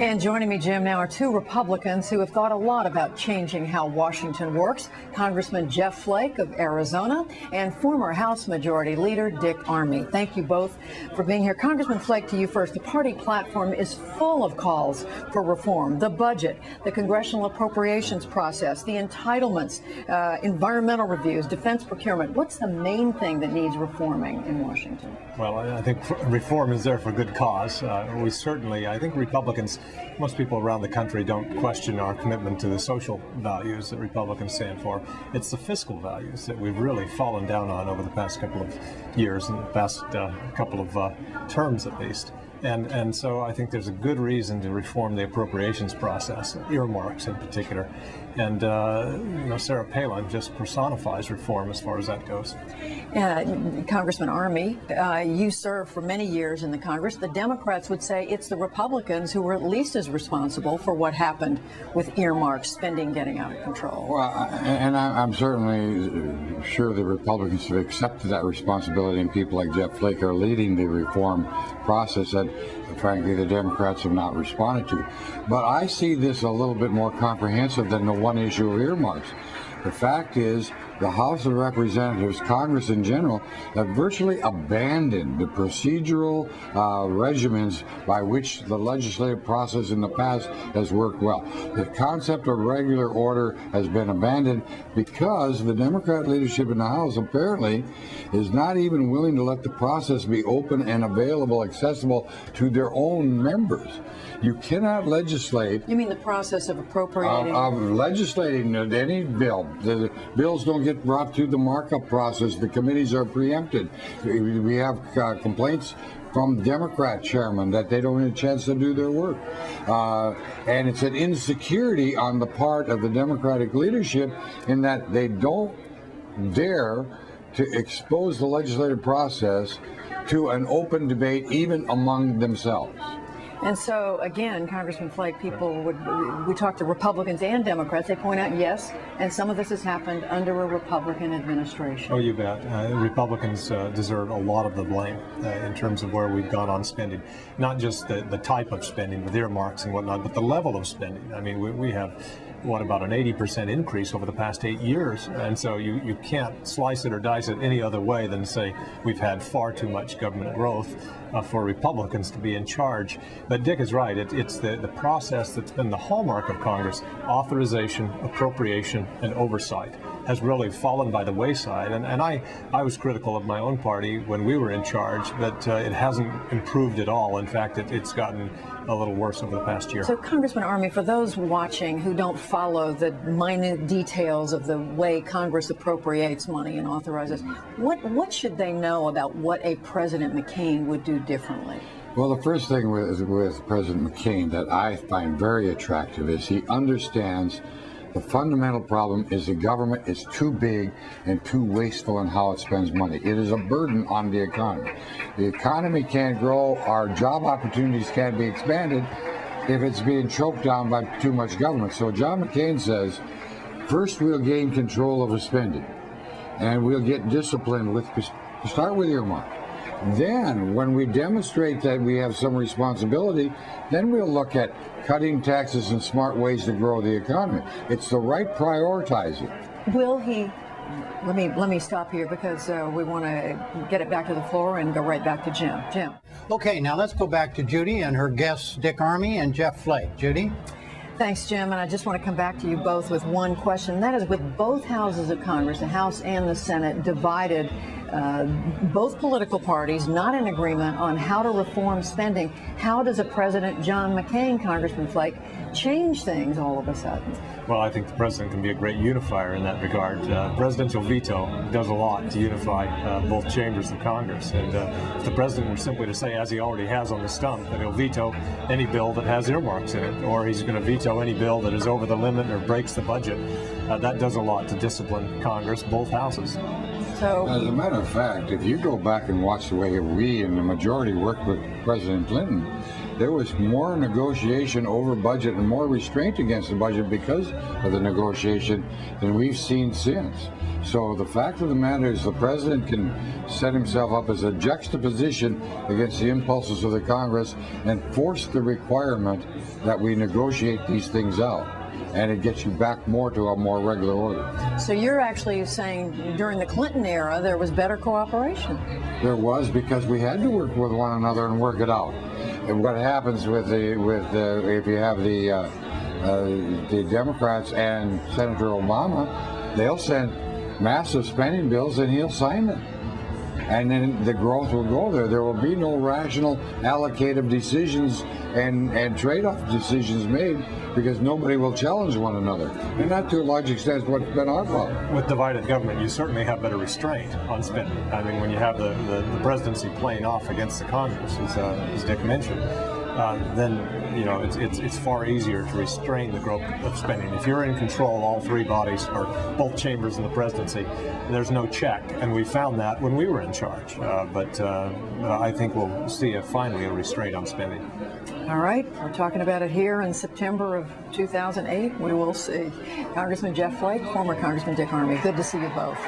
And joining me, Jim, now are two Republicans who have thought a lot about changing how Washington works. Congressman JeffFlake of Arizona and former House Majority Leader Dick Armey. Thank you both for being here. Congressman Flake, to you first. The party platform is full of calls for reform. The budget, the congressional appropriations process, the entitlements, environmental reviews, defense procurement. What's the main thing that needs reforming in Washington? Well, I think reform is there for good cause. I think Republicans, most people around the country don't question our commitment to the social values that Republicans stand for. It's the fiscal values that we've really fallen down on over the past couple of years and the past couple of terms at least. And so I think there's a good reason to reform the appropriations process, earmarks in particular. And, Sarah Palin just personifies reform as far as that goes. Congressman Armey, you served for many years in the Congress. The Democrats would say it's the Republicans who were at least as responsible for what happened with earmarks, spending getting out of control. Well, I'm certainly sure the Republicans have accepted that responsibility, and people like JeffFlake are leading the reform process that, frankly, the Democrats have not responded to. But I see this a little bit more comprehensive than the one issue of earmarks. The fact is, the House of Representatives, Congress in general, have virtually abandoned the procedural regimens by which the legislative process in the past has worked well. The concept of regular order has been abandoned because the Democrat leadership in the House apparently is not even willing to let the process be open and available, accessible to their own members. You cannot legislate. You mean the process of appropriating? Of legislating any bill. The bills don't get brought through the markup process. The committees are preempted. We have complaints from Democrat chairmen that they don't get a chance to do their work. And it's an insecurity on the part of the Democratic leadership in that they don't dare to expose the legislative process to an open debate even among themselves. And so, again, Congressman Flake, we talk to Republicans and Democrats, they point out, yes, and some of this has happened under a Republican administration. Oh, you bet. Republicans deserve a lot of the blame in terms of where we've gone on spending. Not just the type of spending with earmarks and whatnot, but the level of spending. I mean, we have, about an 80% increase over the past 8 years. And so you can't slice it or dice it any other way than say we've had far too much government growth for Republicans to be in charge. But Dick is right. It's the process that's been the hallmark of Congress. Authorization, appropriation, and oversight has really fallen by the wayside. And I was critical of my own party when we were in charge, but it hasn't improved at all. In fact, it's gotten a little worse over the past year. So, Congressman Armey, for those watching who don't follow the minute details of the way Congress appropriates money and authorizes, what should they know about what a President McCain would do differently? Well, the first thing with President McCain that I find very attractive is he understands the fundamental problem is the government is too big and too wasteful in how it spends money. It is a burden on the economy. The economy can't grow, our job opportunities can't be expanded if it's being choked down by too much government. So John McCain says, first we'll gain control over spending, and we'll get disciplined start with earmark. Then, when we demonstrate that we have some responsibility, then we'll look at cutting taxes and smart ways to grow the economy. It's the right prioritizing. Will he? Let me stop here because we want to get it back to the floor and go right back to Jim. Jim. Okay, now let's go back to Judy and her guests, Dick Armey and JeffFlake. Judy? Thanks, Jim. And I just want to come back to you both with one question. That is, with both houses of Congress, the House and the Senate, divided, both political parties not in agreement on how to reform spending, how does a President John McCain, Congressman Flake, change things all of a sudden? Well, I think the president can be a great unifier in that regard. Presidential veto does a lot to unify both chambers of Congress. And if the president were simply to say, as he already has on the stump, that he'll veto any bill that has earmarks in it, or he's going to veto any bill that is over the limit or breaks the budget, that does a lot to discipline Congress, both houses. So, as a matter of fact, if you go back and watch the way we and the majority worked with President Clinton, there was more negotiation over budget and more restraint against the budget because of the negotiation than we've seen since. So the fact of the matter is the president can set himself up as a juxtaposition against the impulses of the Congress and force the requirement that we negotiate these things out. And it gets you back more to a more regular order. so you're actually saying during the Clinton era there was better cooperation? There was, because we had to work with one another and work it out. And what happens if you have the Democrats and Senator Obama, they'll send massive spending bills and he'll sign them. And then the growth will go there. There will be no rational allocative decisions and trade-off decisions made because nobody will challenge one another. And that, to a large extent, is what's been our problem. With divided government, you certainly have better restraint on spending. I mean, when you have the presidency playing off against the Congress, as Dick mentioned, then it's far easier to restrain the growth of spending. If you're in control, all three bodies or both chambers in the presidency, there's no check, and we found that when we were in charge. But I think we'll see finally a restraint on spending. All right, we're talking about it here in September of 2008. We will see. Congressman Jeff Flake, former Congressman Dick Armey. Good to see you both.